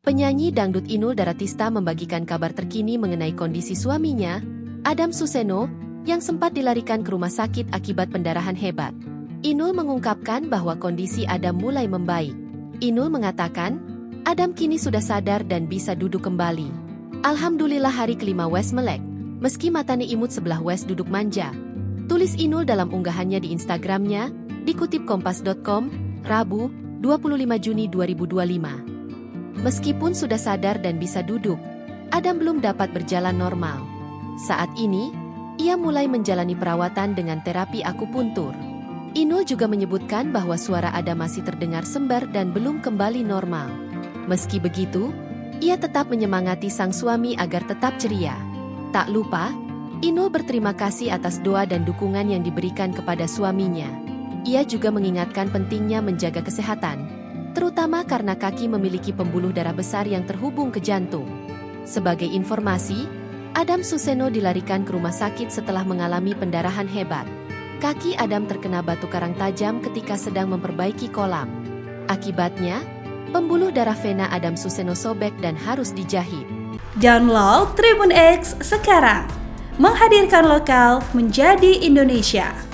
Penyanyi dangdut Inul Daratista membagikan kabar terkini mengenai kondisi suaminya, Adam Suseno, yang sempat dilarikan ke rumah sakit akibat pendarahan hebat. Inul mengungkapkan bahwa kondisi Adam mulai membaik. Inul mengatakan, Adam kini sudah sadar dan bisa duduk kembali. Alhamdulillah hari kelima Wes melek, meski matanya imut sebelah Wes duduk manja. Tulis Inul dalam unggahannya di Instagramnya, dikutip kompas.com, Rabu, 25 Juni 2025. Meskipun sudah sadar dan bisa duduk, Adam belum dapat berjalan normal. Saat ini, ia mulai menjalani perawatan dengan terapi akupuntur. Inul juga menyebutkan bahwa suara Adam masih terdengar sembar dan belum kembali normal. Meski begitu, ia tetap menyemangati sang suami agar tetap ceria. Tak lupa, Inul berterima kasih atas doa dan dukungan yang diberikan kepada suaminya. Ia juga mengingatkan pentingnya menjaga kesehatan, terutama karena kaki memiliki pembuluh darah besar yang terhubung ke jantung. Sebagai informasi, Adam Suseno dilarikan ke rumah sakit setelah mengalami pendarahan hebat. Kaki Adam terkena batu karang tajam ketika sedang memperbaiki kolam. Akibatnya, pembuluh darah vena Adam Suseno sobek dan harus dijahit. Download Tribun X sekarang, menghadirkan lokal menjadi Indonesia.